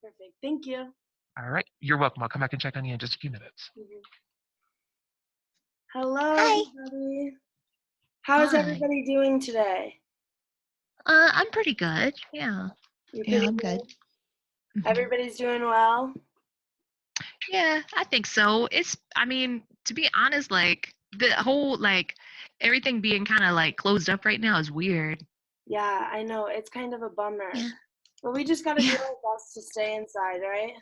Perfect. Thank you. All right. You're welcome. I'll come back and check on you in just a few minutes. Mhm. Hello, Hi. everybody. How's Hi. everybody doing today? I'm pretty good. Yeah. You Yeah, pretty I'm good. good? Everybody's doing well? Yeah, I think so. I mean, to be honest, like the whole everything being kind of like closed up right now is weird. Yeah, I know. It's kind of a bummer. Yeah. But we just got to do Yeah. our best to stay inside, right?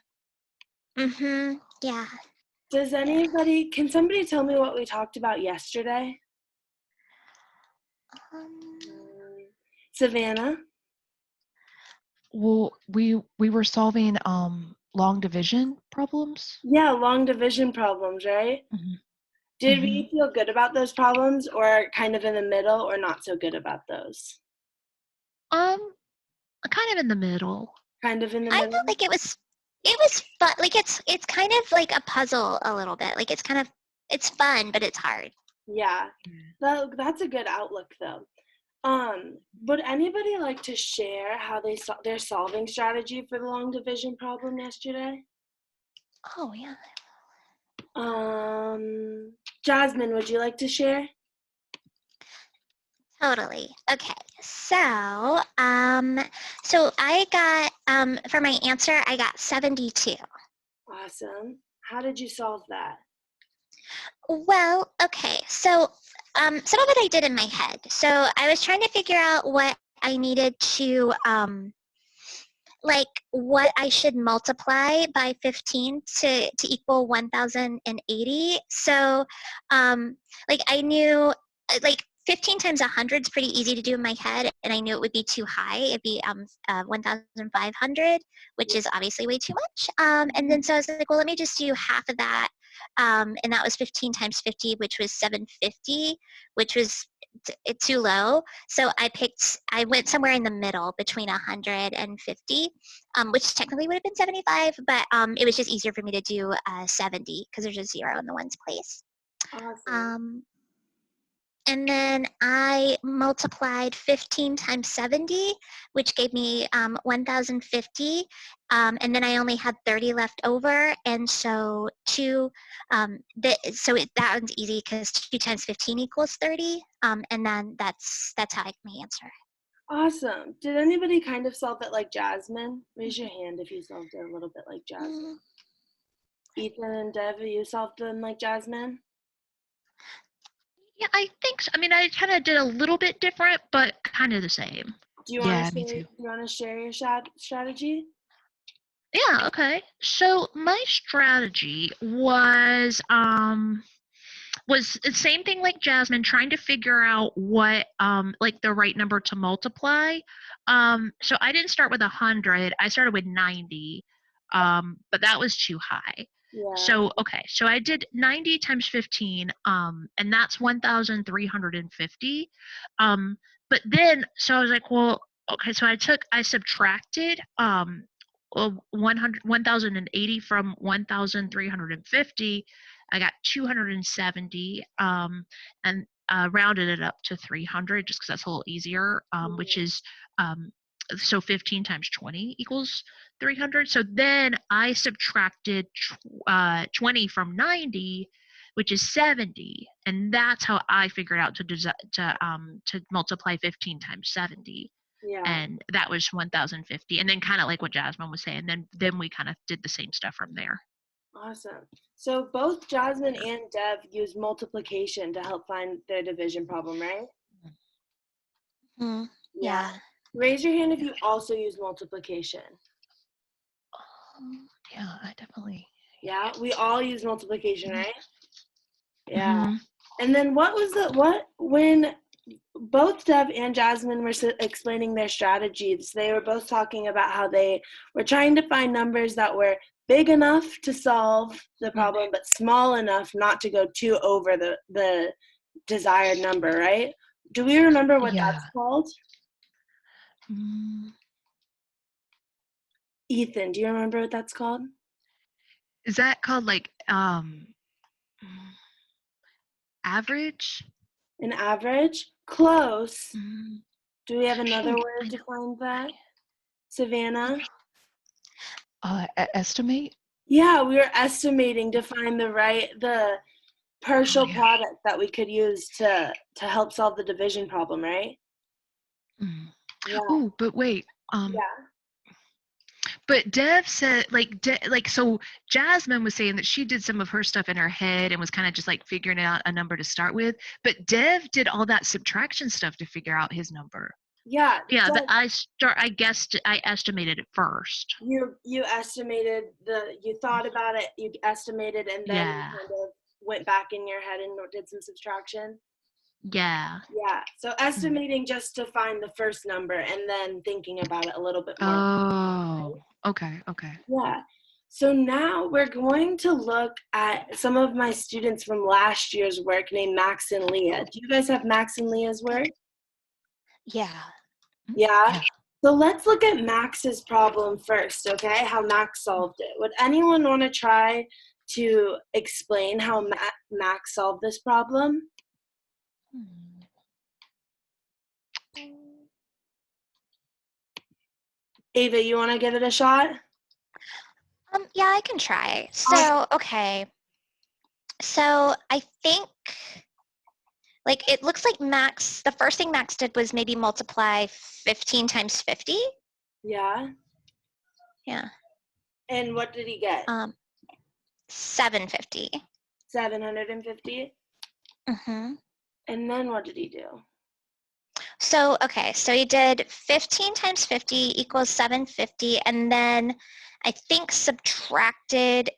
Yeah. Can somebody tell me what we talked about yesterday? Savannah? Well, we were solving long division problems. Yeah, long division problems, right? Mhm. Did Mhm. we feel good about those problems or kind of in the middle or not so good about those? Kind of in the middle. Kind of in the I middle? felt like it was fun. Like it's kind of like a puzzle a little bit. Like it's fun, but it's hard. Yeah. That's a good outlook though. Would anybody like to share how their solving strategy for the long division problem yesterday? Oh yeah. Jasmine, would you like to share? Totally. Okay. So so I got for my answer I got 72. Awesome. How did you solve that? Well, okay. So some of it I did in my head. So I was trying to figure out what I needed to like what I should multiply by 15 to equal 1080. So like I knew like 15 times 100 is pretty easy to do in my head, and I knew it would be too high. It'd be 1,500, which is obviously way too much. And then so I was like, well, let me just do half of that. And that was 15 times 50, which was 750, which was too low. So I went somewhere in the middle between 100 and 50, which technically would have been 75, but it was just easier for me to do 70 because there's a zero in the ones place. Awesome. And then I multiplied 15 times 70, which gave me 1,050. And then I only had 30 left over. And so that one's easy because 2 times 15 equals 30. And then that's how I get my answer. Awesome. Did anybody kind of solve it like Jasmine? Raise your hand if you solved it a little bit like Jasmine. Ethan and Dev, you solved them like Jasmine? Yeah, I think so. I mean, I kind of did a little bit different, but kind of the same. Do you Yeah, want me to too. do you want to share your strategy? Yeah, okay. So my strategy was the same thing like Jasmine, trying to figure out what like the right number to multiply. So I didn't start with 100. I started with 90. But that was too high. Yeah. So okay, so I did 90 times 15, and that's 1,350. But then so I was like, well, okay, so I subtracted 1,080 from 1,350. I got 270, and rounded it up to 300 just because that's a little easier, which is so 15 times 20 equals 300. So then I subtracted 20 from 90, which is 70, and that's how I figured out to multiply 15 times 70. Yeah. And that was 1,050. And then kind of like what Jasmine was saying, then we kind of did the same stuff from there. Awesome. So both Jasmine and Dev use multiplication to help find their division problem, right? Yeah. Raise your hand if you also use multiplication. Yeah, I definitely. Yeah, we all use multiplication, right? Yeah. Mm-hmm. And then when both Dev and Jasmine were explaining their strategies, they were both talking about how they were trying to find numbers that were big enough to solve the problem, but small enough not to go too over the desired number, right? Do we remember what that's called? Ethan, do you remember what that's called? Is that called like average? An average? Close. Do we have another word to find that? Savannah? Estimate? Yeah, we were estimating to find the partial yeah. product that we could use to help solve the division problem, right? Mm. Yeah, Oh, but wait. yeah, But Dev said, so Jasmine was saying that she did some of her stuff in her head and was kind of just like figuring out a number to start with. But Dev did all that subtraction stuff to figure out his number. yeah. Yeah, but Just I estimated it first. you estimated you thought about it, you estimated, and then you Yeah. kind of went back in your head and did some subtraction. Yeah. Yeah, so estimating just to find the first number and then thinking about it a little bit more. Oh. Okay. Okay. Yeah. So now we're going to look at some of my students from last year's work named Max and Leah. Do you guys have Max and Leah's work? Yeah. Yeah. Yeah. So let's look at Max's problem first, okay? How Max solved it. Would anyone want to try to explain how Max solved this problem? Ava, you want to give it a shot? Yeah, I can try. So, okay. So I think, like, it looks like the first thing Max did was maybe multiply 15 times 50. Yeah. Yeah. And what did he get? 750. 750. Mm-hmm. And then what did he do? So, okay, so he did 15 times 50 equals 750, and then I think subtracted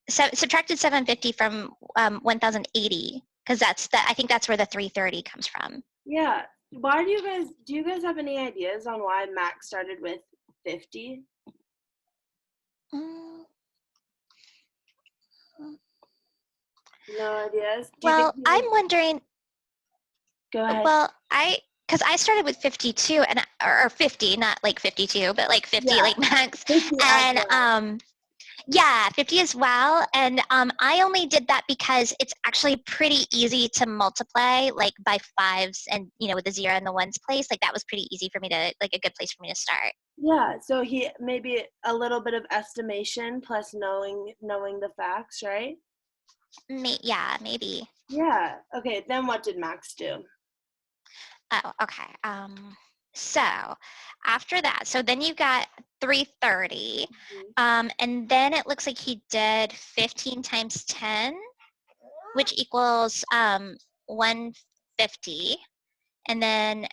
750 from 1080, because I think that's where the 330 comes from. Yeah. Why do you guys have any ideas on why Max started with 50? No ideas? Well, I'm wondering, Go ahead. well, because I started with 52 or 50, not like 52, but like 50, Yeah. like Max. 50 as And well. yeah, 50 as well. And I only did that because it's actually pretty easy to multiply, like by fives and, with the 0 and the 1's place. Like that was pretty easy for me to, like a good place for me to start. Yeah, so he maybe a little bit of estimation plus knowing the facts, right? Yeah, maybe. Yeah. Okay, then what did Max do? Oh, okay. So after that, so then you got 330, and then it looks like he did 15 times 10, which equals 150, and then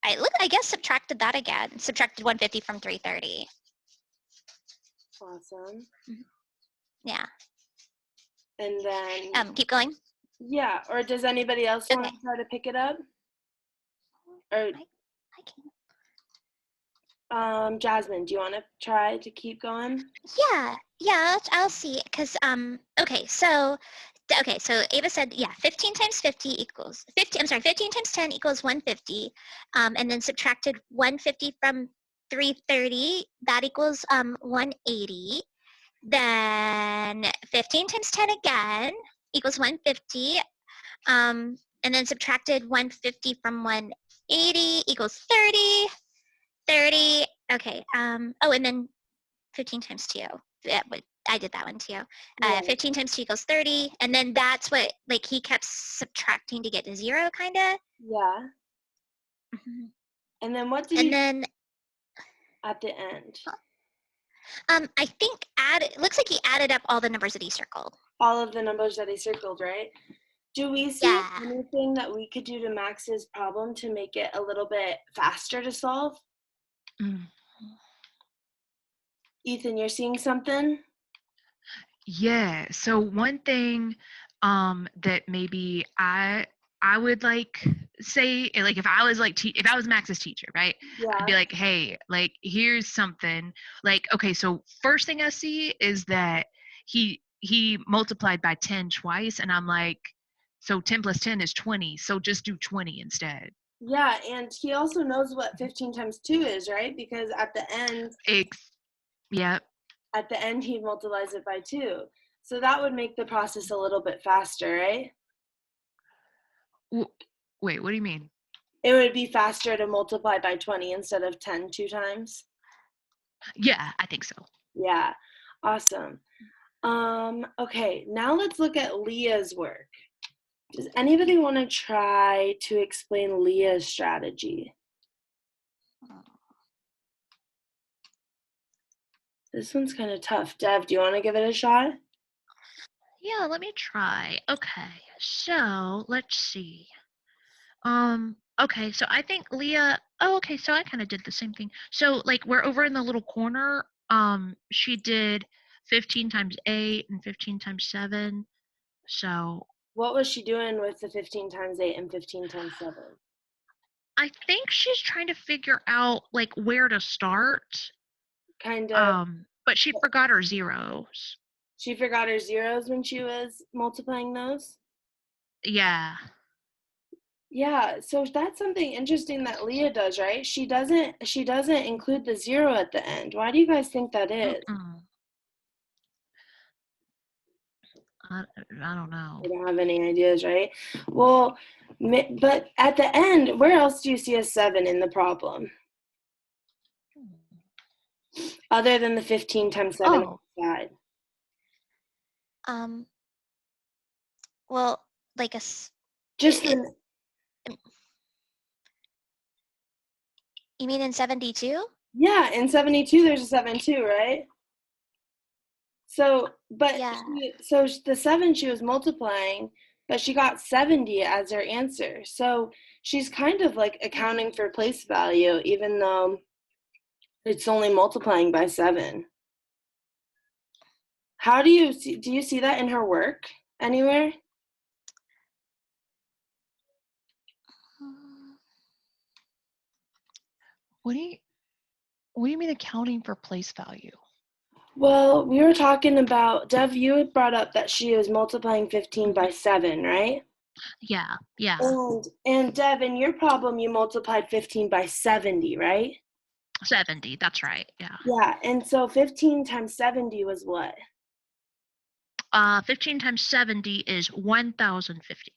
I guess subtracted that again. Subtracted 150 from 330. Awesome. Yeah. And then Keep going. yeah, or does anybody else want to try to pick it up? Or I can. Jasmine, do you want to try to keep going? Yeah, I'll see. Because okay, so Ava said, yeah, 15 times 50 equals 50. I'm sorry, 15 times 10 equals 150, and then subtracted 150 from 330. That equals 180. Then 15 times 10 again equals 150, and then subtracted 150 from 180 equals 30. 30. Okay. Oh, and then 15 times 2. I did that one too. 15 times 2 equals 30. And then that's what, like, he kept subtracting to get to 0, kind of. Yeah. Mm-hmm. And then what did he then at the end? I think it looks like he added up all the numbers that he circled. All of the numbers that he circled, right? Do we see anything that we could do to Max's problem to make it a little bit faster to solve? Ethan, you're seeing something? Yeah. So one thing that maybe I would like say, like, if I was Max's teacher, right? Yeah. I'd be like, hey, like, here's something. Like, okay, so first thing I see is that he multiplied by 10 twice, and I'm like, so 10 plus 10 is 20, so just do 20 instead. Yeah, and he also knows what 15 times 2 is, right? Because at the end, Yep. At the end, he multiplies it by 2. So that would make the process a little bit faster, right? Wait, what do you mean? It would be faster to multiply by 20 instead of 10 2 times. Yeah, I think so. Yeah, awesome. Okay, now let's look at Leah's work. Does anybody want to try to explain Leah's strategy? This one's kind of tough. Dev, do you want to give it a shot? Yeah, let me try. Okay, so let's see. Okay, so I think Leah, oh, okay, so I kind of did the same thing. So like we're over in the little corner, she did 15 times 8 and 15 times 7. So What was she doing with the 15 times 8 and 15 times 7? I think she's trying to figure out like where to start. Kind of, But she forgot her zeros. she forgot her zeros when she was multiplying those? Yeah. Yeah, so that's something interesting that Leah does, right? She doesn't include the zero at the end. Why do you guys think that is? Mm-mm. I don't know. I don't have any ideas, right? Well, but at the end, where else do you see a 7 in the problem? Other than the 15 times 7 on Oh, the side. Um, well, like Just it, the, you mean in 72? yeah, in 72, there's a 7 too, right? So, but Yeah. so the 7 she was multiplying, but she got 70 as her answer. So she's kind of like accounting for place value, even though it's only multiplying by 7. How do you see that in her work anywhere? Mm, What do you mean accounting for place value? Well, we were talking about, Dev, you had brought up that she was multiplying 15 by 7, right? yeah, yeah. And Dev, in your problem, you multiplied 15 by 70, right? 70, that's right. Yeah. Yeah, and so 15 times 70 was what? 15 times 70 is 1,050.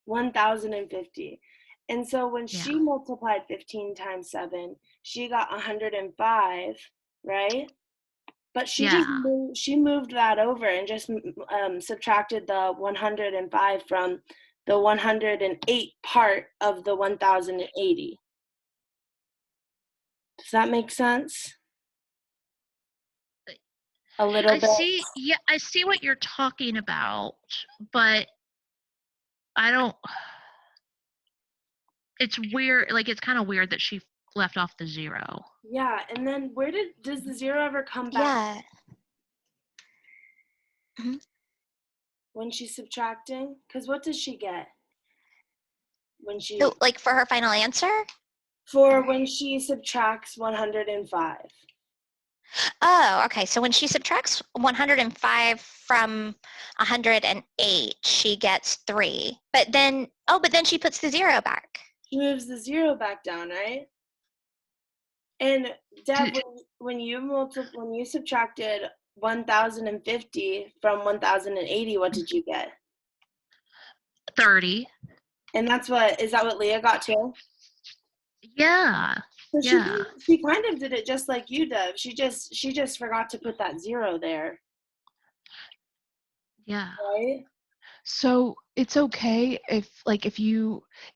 1,050. And so when Yeah. she multiplied 15 times 7, she got 105, right? But she just Yeah. moved that over and just subtracted the 105 from the 108 part of the 1,080. Does that make sense? A little I bit. see. Yeah, I see what you're talking about, but I don't. It's weird. Like it's kind of weird that she left off the 0. Yeah, and then does the 0 ever come back yeah. Mhm. when she's subtracting? Because what does she get when she So, like for her final answer? when she subtracts 105? Oh, okay. So when she subtracts 105 from 108, she gets 3. But then she puts the 0 back. She moves the 0 back down, right? And Deb, Did- when you subtracted 1,050 from 1,080, what did you get? 30. And is that what Leah got too? Yeah. So Yeah. she kind of did it just like you, Deb. She just forgot to put that 0 there, Yeah. right? So it's okay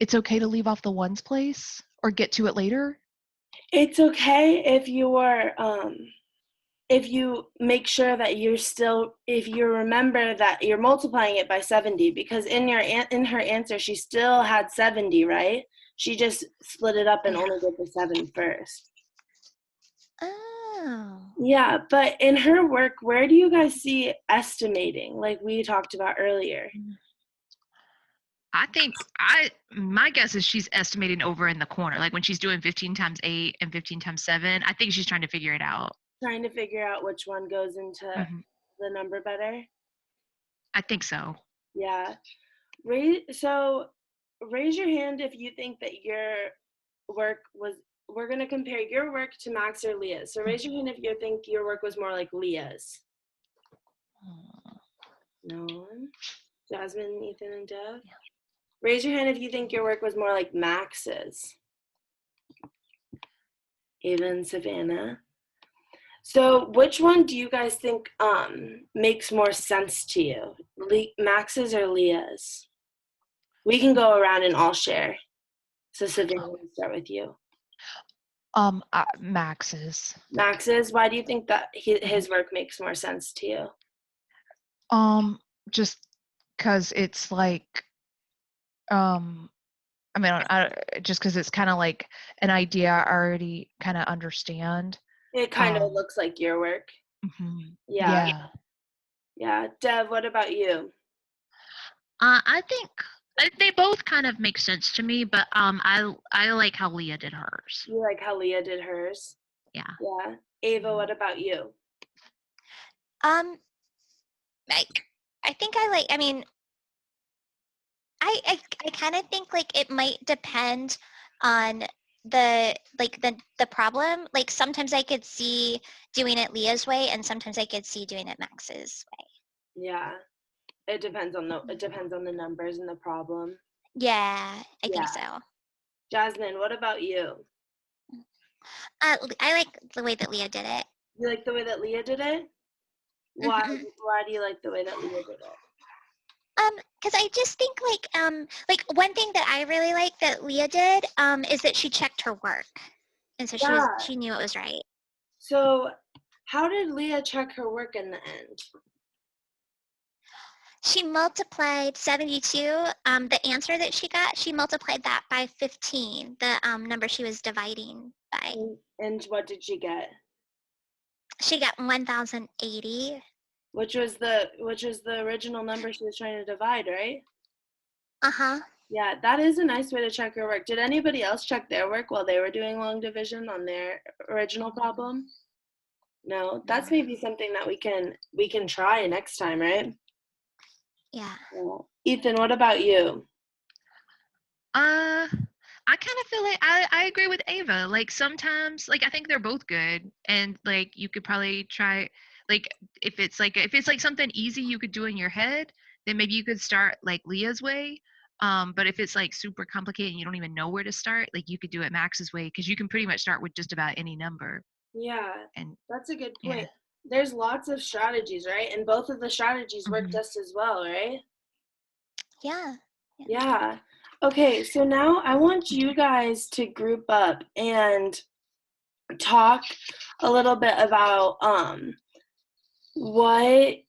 it's okay to leave off the ones place or get to it later? It's okay if you make sure that if you remember that you're multiplying it by 70, because in her answer she still had 70, right? She just split it up and Yeah. only did the 7 first. Oh. Yeah, but in her work, where do you guys see estimating, like we talked about earlier? I think my guess is she's estimating over in the corner, like when she's doing 15 times 8 and 15 times 7. I think she's trying to figure it out. Trying to figure out which one goes into Mhm. the number better. I think so. Yeah. Raise your hand if you think that your work was, we're going to compare your work to Max or Leah's. So raise your hand if you think your work was more like Leah's. No one? Jasmine, Ethan, and Dev? Yeah. Raise your hand if you think your work was more like Max's. Ava and Savannah. So which one do you guys think makes more sense to you? Max's or Leah's? We can go around and all share. So Savannah, we'll start with you. Max's. Max's, why do you think that his work makes more sense to you? Just because it's like, I mean, just because it's kind of like an idea I already kind of understand. It kind of looks like your work. Mhm. Yeah. Yeah. Dev, what about you? I think they both kind of make sense to me, but I like how Leah did hers. You like how Leah did hers? Yeah. Yeah. Ava, what about you? Like, I think I like, I mean, I kind of think like it might depend on the problem. Like sometimes I could see doing it Leah's way and sometimes I could see doing it Max's way. Yeah. It depends on the numbers and the problem. Yeah, I think so. Jasmine, what about you? I like the way that Leah did it. You like the way that Leah did it? Why do you like the way that Leah did it? Because I just think like one thing that I really like that Leah did is that she checked her work, and so she knew it was right. So, how did Leah check her work in the end? She multiplied 72. The answer that she got, she multiplied that by 15. The number she was dividing by. And what did she get? She got 1,080. Which was the original number she was trying to divide, right? Uh-huh. Yeah, that is a nice way to check her work. Did anybody else check their work while they were doing long division on their original problem? No, that's maybe something that we can try next time, right? Yeah. Ethan, what about you? I kind of feel like I agree with Ava. Like sometimes, like I think they're both good, and like you could probably try, like if it's like something easy you could do in your head, then maybe you could start like Leah's way. But if it's like super complicated and you don't even know where to start, like you could do it Max's way because you can pretty much start with just about any number. Yeah, And that's a good point. yeah. There's lots of strategies, right? And both of the strategies work just as well, right? Yeah. Yeah. Okay, so now I want you guys to group up and talk a little bit about which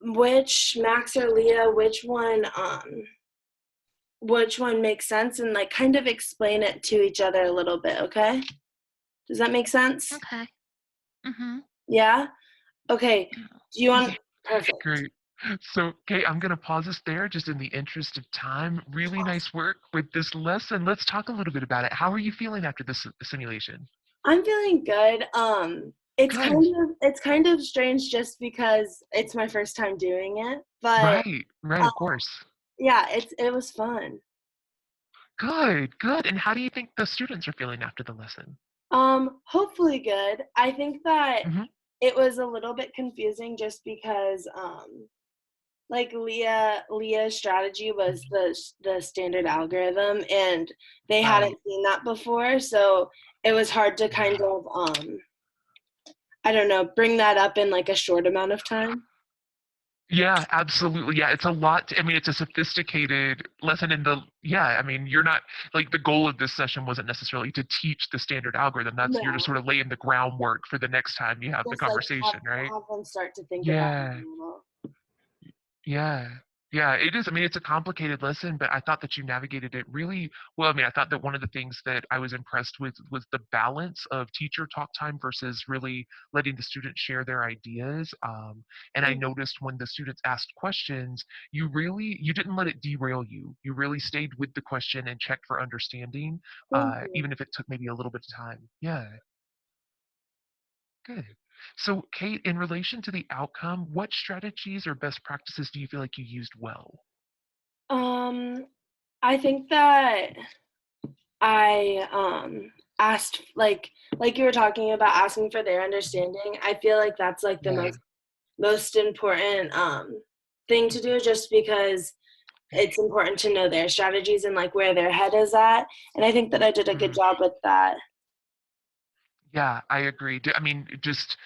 Max or Leah, which one makes sense, and like kind of explain it to each other a little bit, okay? Does that make sense? Okay. Yeah? Okay. Do you want perfect. Great. So, Kate, I'm going to pause us there just in the interest of time. Really nice work with this lesson. Let's talk a little bit about it. How are you feeling after this simulation? I'm feeling good. It's kind of strange just because it's my first time doing it, but Right, of course. yeah, it was fun. Good. And how do you think the students are feeling after the lesson? Hopefully good. I think that Mm-hmm. it was a little bit confusing just because like Leah's strategy was the standard algorithm, and they hadn't seen that before, so it was hard to kind of I don't know, bring that up in like a short amount of time. Yeah, absolutely. Yeah, it's a lot. I mean, it's a sophisticated lesson I mean, you're not, like, the goal of this session wasn't necessarily to teach the standard algorithm. You're just sort of laying the groundwork for the next time you have the conversation, right? Have them start to think about it a little. Yeah, it is. I mean, it's a complicated lesson, but I thought that you navigated it really well. I mean, I thought that one of the things that I was impressed with was the balance of teacher talk time versus really letting the students share their ideas. And I noticed when the students asked questions, you didn't let it derail you. You really stayed with the question and checked for understanding, even if it took maybe a little bit of time. Yeah. Good. So, Kate, in relation to the outcome, what strategies or best practices do you feel like you used well? I think that I asked like you were talking about asking for their understanding. I feel like that's like the most important thing to do, just because it's important to know their strategies and like where their head is at. And I think that I did a good job with that. Yeah, I agree. I mean, just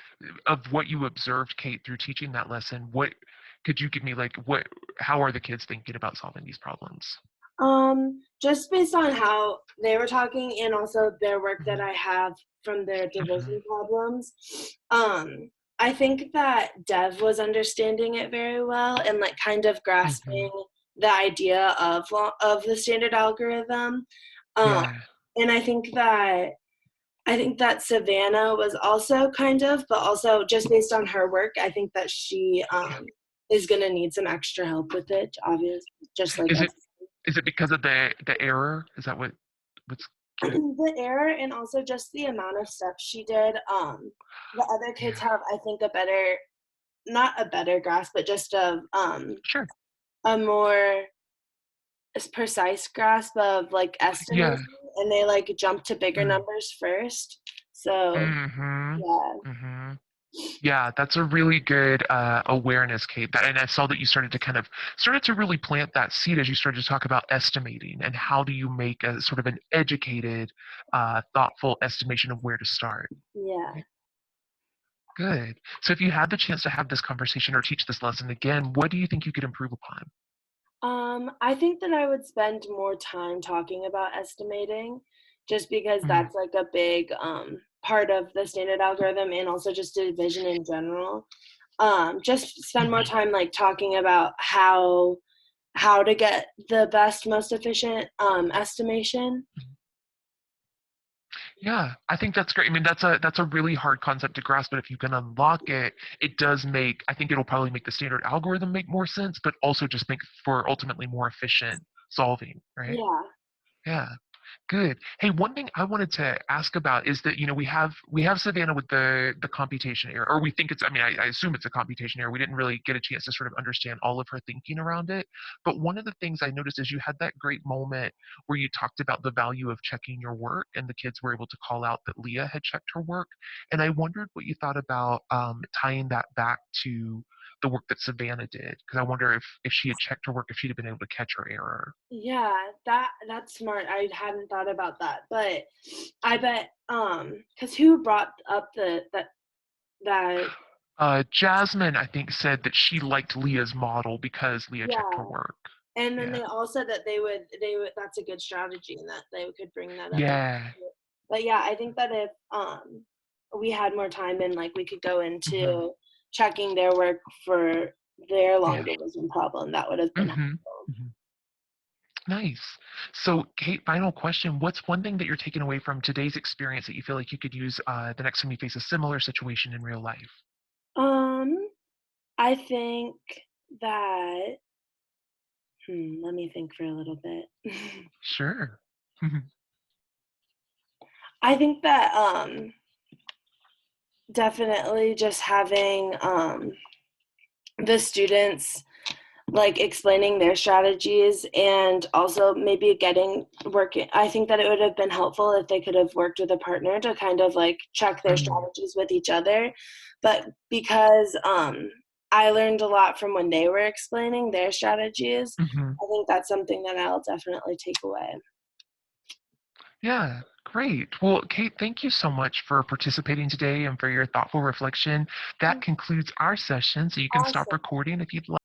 of what you observed, Kate, through teaching that lesson, what could you give me like how are the kids thinking about solving these problems? Just based on how they were talking and also their work that Mhm, I have from their mhm, division problems, I think that Dev was understanding it very well and like kind of grasping mhm. the idea of the standard algorithm. Um, Yeah. and I think that Savannah was also kind of, but also just based on her work, I think that she is gonna need some extra help with it, obviously, just like Is it us. is it because of the error? Is that what's The error and also just the amount of steps she did. The other kids yeah. have, I think, not a better grasp, but just Sure. a more precise grasp of like Yeah. estimating, and they like jump to bigger Mm. numbers first. So Mhm. yeah, Mhm. Yeah, that's a really good awareness, Kate. And I saw that you started to really plant that seed as you started to talk about estimating and how do you make a sort of an educated, thoughtful estimation of where to start. yeah. Right? Good. So if you had the chance to have this conversation or teach this lesson again, what do you think you could improve upon? I think that I would spend more time talking about estimating just because Mm, that's like a big part of the standard algorithm and also just division in general. Just spend more mhm. time like talking about how to get the best, most efficient estimation. Yeah, I think that's great. I mean, that's a really hard concept to grasp, but if you can unlock it, it does make. I think it'll probably make the standard algorithm make more sense, but also just make for ultimately more efficient solving, right? Yeah. Yeah. Good. Hey, one thing I wanted to ask about is that we have Savannah with the computation error, or we think it's. I mean, I assume it's a computation error. We didn't really get a chance to sort of understand all of her thinking around it. But one of the things I noticed is you had that great moment where you talked about the value of checking your work, and the kids were able to call out that Leah had checked her work, and I wondered what you thought about tying that back to the work that Savannah did, because I wonder if she had checked her work, if she'd have been able to catch her error. Yeah, that's smart. I hadn't thought about that. But I bet cuz who brought up that Jasmine, I think, said that she liked Leah's model because Leah checked her yeah. work. And then Yeah. they all said that they would that's a good strategy and that they could bring that up. Yeah. But yeah, I think that if we had more time and like we could go Hmm. into checking their work for their long Yeah. division problem, that would have been Hmm. helpful. Hmm. Nice. So, Kate, final question. What's one thing that you're taking away from today's experience that you feel like you could use the next time you face a similar situation in real life? Um, I think that let me think for a little bit. Sure. Mhm. I think that definitely just having the students like explaining their strategies and also maybe getting working. I think that it would have been helpful if they could have worked with a partner to kind of like check their Mm, strategies with each other. But because I learned a lot from when they were explaining their strategies, mhm. I think that's something that I'll definitely take away. Yeah, great. Well, Kate, thank you so much for participating today and for your thoughtful reflection. That concludes our session, so you can stop Awesome. recording if you'd like.